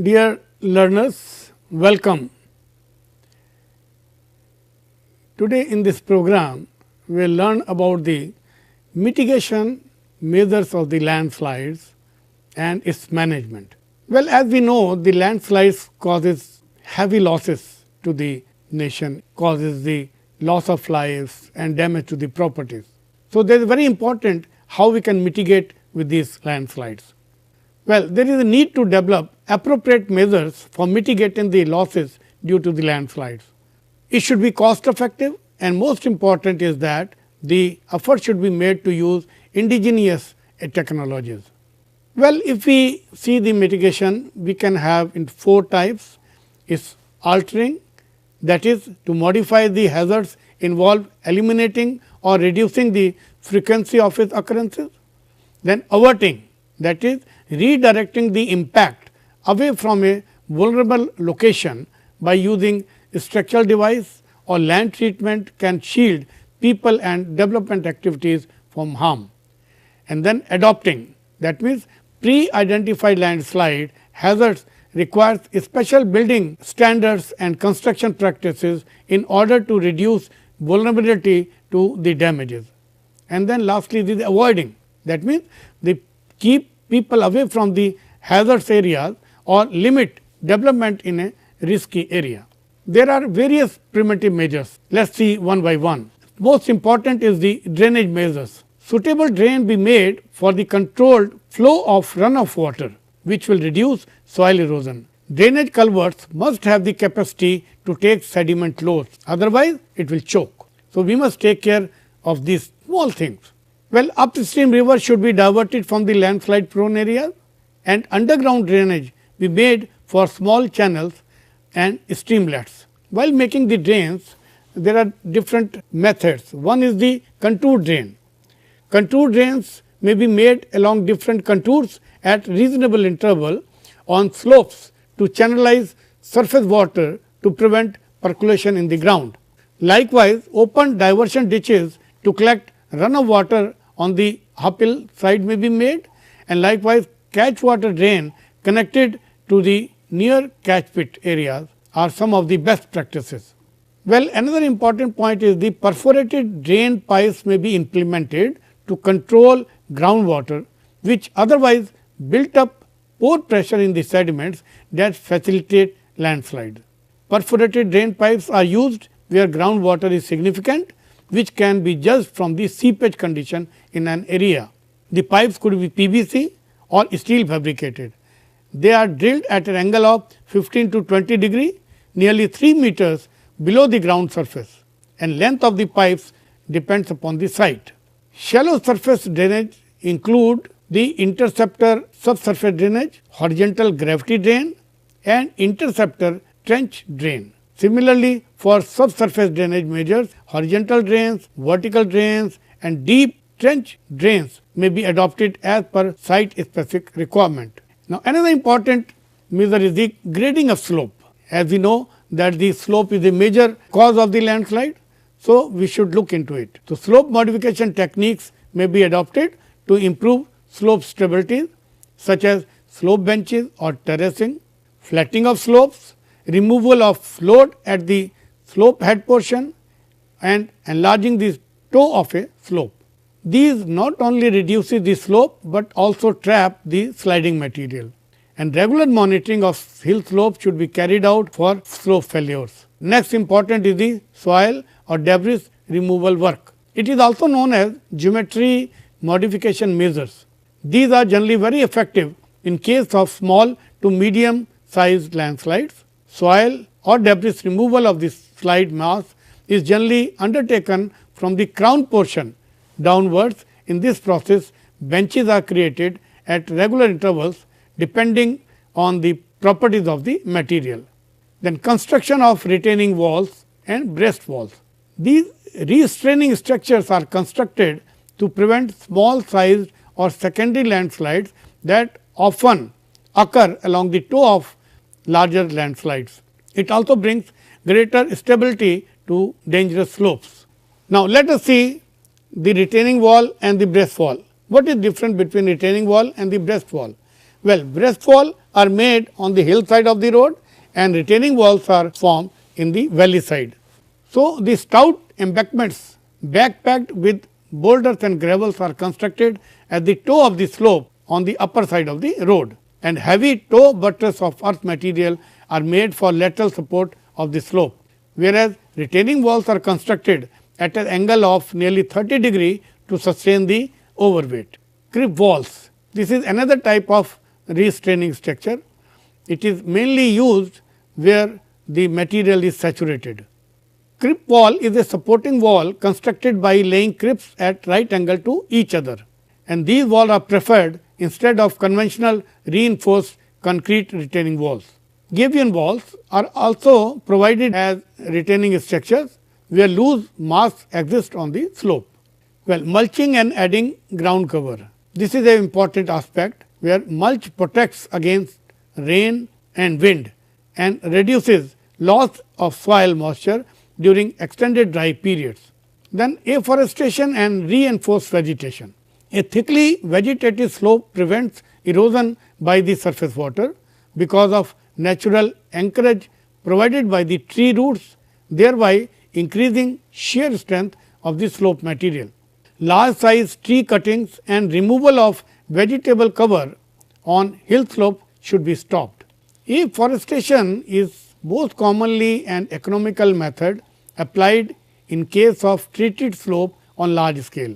Dear learners, welcome. Today in this program, we will learn about the mitigation measures of the landslides and its management. Well, as we know, the landslides causes heavy losses to the nation, causes the loss of lives and damage to the properties. So, there is very important how we can mitigate with these landslides. Well, there is a need to develop appropriate measures for mitigating the losses due to the landslides. It should be cost effective, and most important is that the effort should be made to use indigenous technologies. Well, if we see the mitigation, we can have in 4 types. Is altering, that is to modify the hazards involve eliminating or reducing the frequency of its occurrences. Then averting, that is redirecting the impact away from a vulnerable location by using a structural device or land treatment can shield people and development activities from harm. And then adopting, that means pre-identified landslide hazards requires special building standards and construction practices in order to reduce vulnerability to the damages. And then lastly, the avoiding, that means they keep people away from the hazardous areas or limit development in a risky area. There are various preventive measures. Let us see one by one. Most important is the drainage measures. Suitable drain be made for the controlled flow of runoff water, which will reduce soil erosion. Drainage culverts must have the capacity to take sediment loads, otherwise it will choke. So, we must take care of these small things. Well, upstream rivers should be diverted from the landslide prone areas, and underground drainage be made for small channels and streamlets. While making the drains, there are different methods. One is the contour drain. Contour drains may be made along different contours at reasonable interval on slopes to channelize surface water to prevent percolation in the ground. Likewise, open diversion ditches to collect runoff water on the uphill side may be made, and likewise catch water drain connected to the near catch pit areas are some of the best practices. Well, another important point is the perforated drain pipes may be implemented to control groundwater, which otherwise built up pore pressure in the sediments that facilitate landslides. Perforated drain pipes are used where groundwater is significant, which can be judged from the seepage condition in an area. The pipes could be PVC or steel fabricated. They are drilled at an angle of 15 to 20 degree, nearly 3 meters below the ground surface, and length of the pipes depends upon the site. Shallow surface drainage include the interceptor subsurface drainage, horizontal gravity drain and interceptor trench drain. Similarly, for subsurface drainage measures, horizontal drains, vertical drains and deep trench drains may be adopted as per site specific requirement. Now, another important measure is the grading of slope. As we know that the slope is a major cause of the landslide, so we should look into it. So, slope modification techniques may be adopted to improve slope stability, such as slope benches or terracing, flattening of slopes, removal of load at the slope head portion and enlarging the toe of a slope. These not only reduces the slope, but also trap the sliding material, and regular monitoring of hill slopes should be carried out for slope failures. Next important is the soil or debris removal work. It is also known as geometry modification measures. These are generally very effective in case of small to medium sized landslides. Soil or debris removal of the slide mass is generally undertaken from the crown portion downwards. In this process, benches are created at regular intervals depending on the properties of the material. Then construction of retaining walls and breast walls. These restraining structures are constructed to prevent small sized or secondary landslides that often occur along the toe of larger landslides. It also brings greater stability to dangerous slopes. Now, let us see the retaining wall and the breast wall. What is different between retaining wall and the breast wall? Well, breast wall are made on the hillside of the road and retaining walls are formed in the valley side. So, the stout embankments backpacked with boulders and gravels are constructed at the toe of the slope on the upper side of the road, and heavy toe buttresses of earth material are made for lateral support of the slope, whereas retaining walls are constructed at an angle of nearly 30 degree to sustain the overweight. Crib walls, this is another type of restraining structure. It is mainly used where the material is saturated. Crib wall is a supporting wall constructed by laying cribs at right angle to each other, and these walls are preferred instead of conventional reinforced concrete retaining walls. Gabion walls are also provided as retaining structures where loose mass exists on the slope. Well, mulching and adding ground cover. This is an important aspect where mulch protects against rain and wind and reduces loss of soil moisture during extended dry periods. Then afforestation and reinforced vegetation. A thickly vegetated slope prevents erosion by the surface water because of natural anchorage provided by the tree roots, thereby increasing shear strength of the slope material. Large size tree cuttings and removal of vegetable cover on hill slope should be stopped. Afforestation is most commonly an economical method applied in case of treated slope on large scale.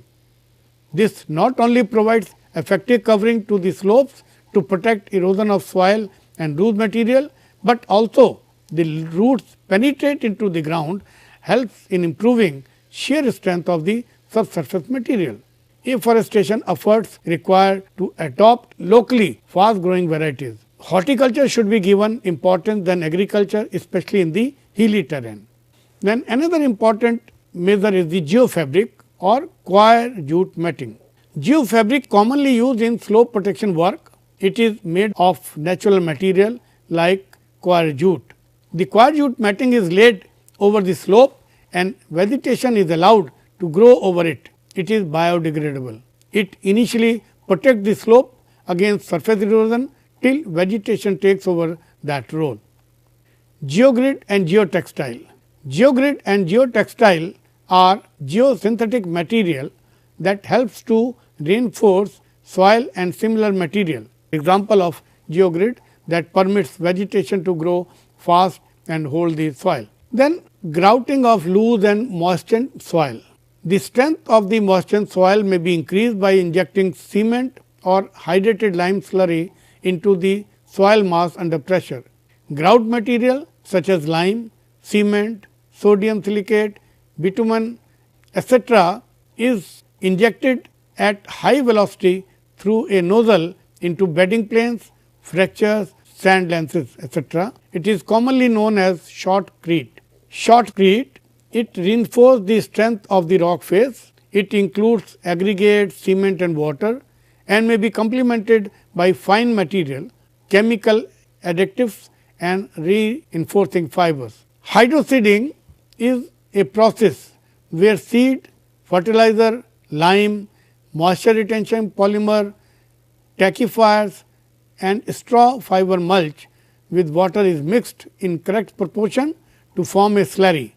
This not only provides effective covering to the slopes to protect erosion of soil and loose material, but also the roots penetrate into the ground, helps in improving shear strength of the subsurface material. Afforestation efforts required to adopt locally fast growing varieties. Horticulture should be given importance than agriculture, especially in the hilly terrain. Then another important measure is the geofabric or coir jute matting. Geofabric commonly used in slope protection work. It is made of natural material like coir jute. The coir jute matting is laid over the slope and vegetation is allowed to grow over it. It is biodegradable. It initially protects the slope against surface erosion till vegetation takes over that role. Geogrid and geotextile. Geogrid and geotextile are geosynthetic material that helps to reinforce soil and similar material. Example of geogrid that permits vegetation to grow fast and hold the soil. Then grouting of loose and moistened soil. The strength of the moistened soil may be increased by injecting cement or hydrated lime slurry into the soil mass under pressure. Grout material such as lime, cement, sodium silicate, bitumen, etc. is injected at high velocity through a nozzle into bedding planes, fractures, sand lances, etc. It is commonly known as shotcrete. Shotcrete, it reinforces the strength of the rock face. It includes aggregate, cement and water and may be complemented by fine material, chemical additives and reinforcing fibers. Hydroseeding is a process where seed, fertilizer, lime, moisture retention polymer, tackifiers and straw fiber mulch with water is mixed in correct proportion to form a slurry,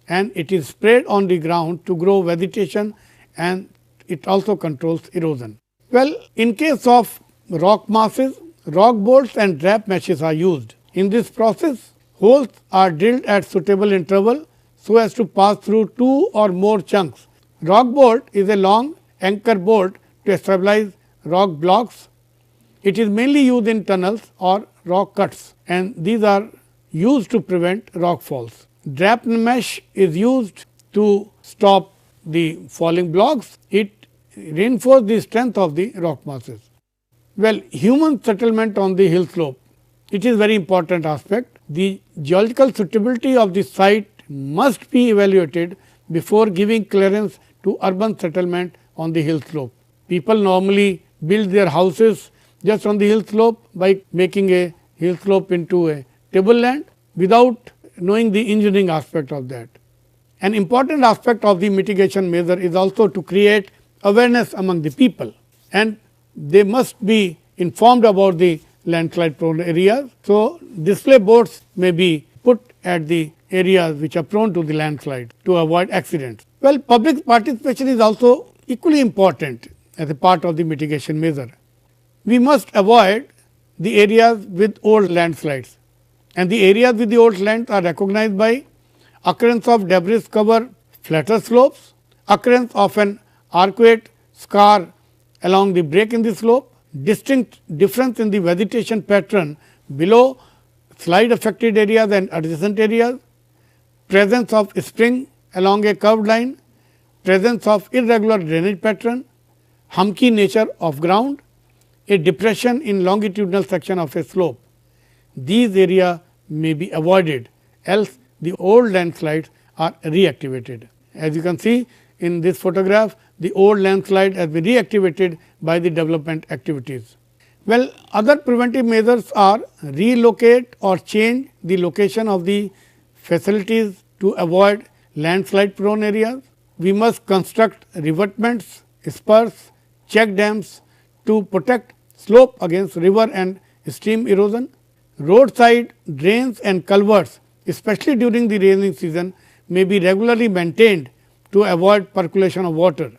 and it is sprayed on the ground to grow vegetation and it also controls erosion. Well, in case of rock masses, rock bolts and drap meshes are used. In this process, holes are drilled at suitable interval so as to pass through two or more chunks. Rock bolt is a long anchor bolt to stabilize rock blocks. It is mainly used in tunnels or rock cuts, and these are used to prevent rock falls. Drap mesh is used to stop the falling blocks. It reinforces the strength of the rock masses. Well, human settlement on the hill slope, it is very important aspect. The geological suitability of the site must be evaluated before giving clearance to urban settlement on the hill slope. People normally build their houses just on the hill slope by making a hill slope into a tableland without knowing the engineering aspect of that. An important aspect of the mitigation measure is also to create awareness among the people, and they must be informed about the landslide prone areas. So, display boards may be put at the areas which are prone to the landslide to avoid accidents. Well, public participation is also equally important as a part of the mitigation measure. We must avoid the areas with old landslides, and the areas with the old lands are recognized by occurrence of debris cover flatter slopes, occurrence of an arcuate scar along the break in the slope, distinct difference in the vegetation pattern below slide affected areas and adjacent areas, presence of spring along a curved line, presence of irregular drainage pattern, humpy nature of ground, a depression in longitudinal section of a slope. These areas may be avoided, else the old landslides are reactivated. As you can see in this photograph, the old landslide has been reactivated by the development activities. Well, other preventive measures are relocate or change the location of the facilities to avoid landslide prone areas. We must construct revetments, spurs, check dams to protect slope against river and stream erosion. Roadside drains and culverts, especially during the rainy season, may be regularly maintained to avoid percolation of water.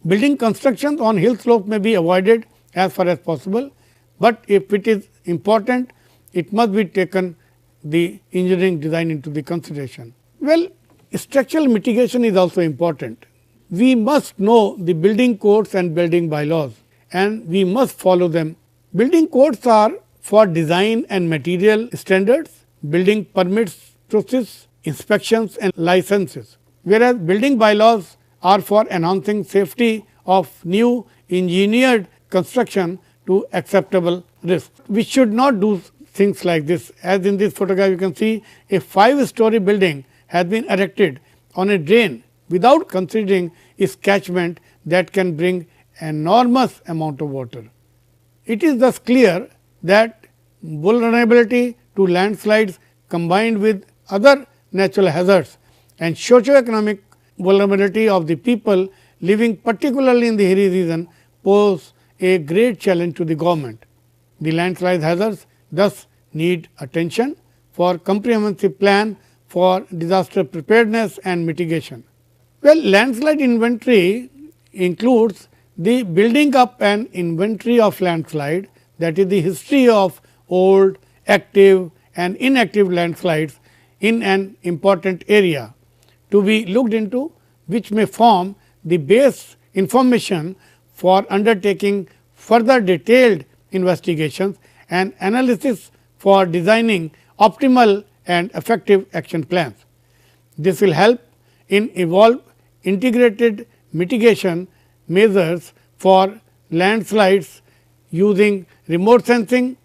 Building constructions on hill slopes may be avoided as far as possible, but if it is important, it must be taken the engineering design into the consideration. Well, structural mitigation is also important. We must know the building codes and building bylaws, and we must follow them. Building codes are for design and material standards, building permits process, inspections and licenses, whereas building bylaws are for enhancing safety of new engineered construction to acceptable risk. We should not do things like this. As in this photograph, you can see a 5-story building has been erected on a drain without considering its catchment that can bring enormous amount of water. It is thus clear that vulnerability to landslides combined with other natural hazards and socio-economic vulnerability of the people living particularly in the hilly region pose a great challenge to the government. The landslide hazards thus need attention for comprehensive plan for disaster preparedness and mitigation. Well, landslide inventory includes the building up an inventory of landslide, that is the history of old, active and inactive landslides in an important area to be looked into, which may form the base information for undertaking further detailed investigations and analysis for designing optimal and effective action plans. This will help in evolve integrated mitigation measures for landslides using remote sensing,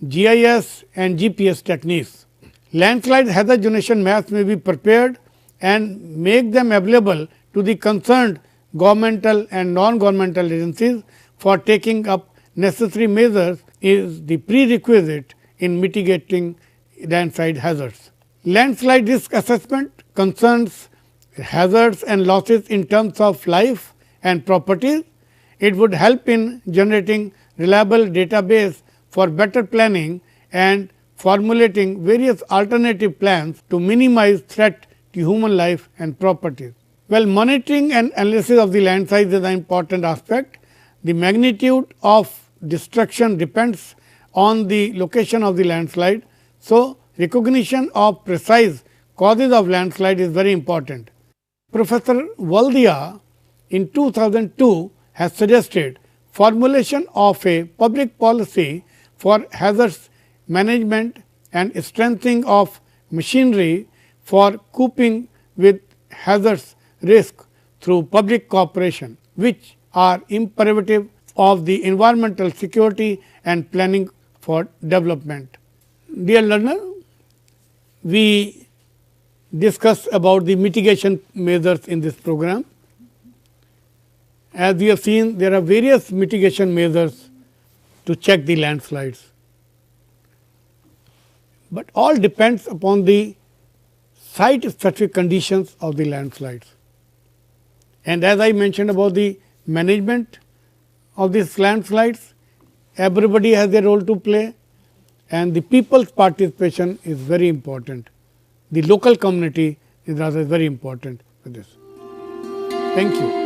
GIS and GPS techniques. Landslide hazard zonation maps may be prepared and make them available to the concerned governmental and non-governmental agencies for taking up necessary measures is the prerequisite in mitigating landslide hazards. Landslide risk assessment concerns hazards and losses in terms of life and properties. It would help in generating reliable database for better planning and formulating various alternative plans to minimize threat to human life and properties. Well, monitoring and analysis of the landslide is an important aspect. The magnitude of destruction depends on the location of the landslide. So, recognition of precise causes of landslide is very important. Professor Waldia in 2002 has suggested formulation of a public policy for hazards management and strengthening of machinery for coping with hazards risk through public cooperation, which are imperative of the environmental security and planning for development. Dear learner, we discussed about the mitigation measures in this program. As we have seen, there are various mitigation measures to check the landslides, but all depends upon the site specific conditions of the landslides. And as I mentioned about the management of these landslides, everybody has a role to play, and the people's participation is very important. The local community is also very important for this. Thank you.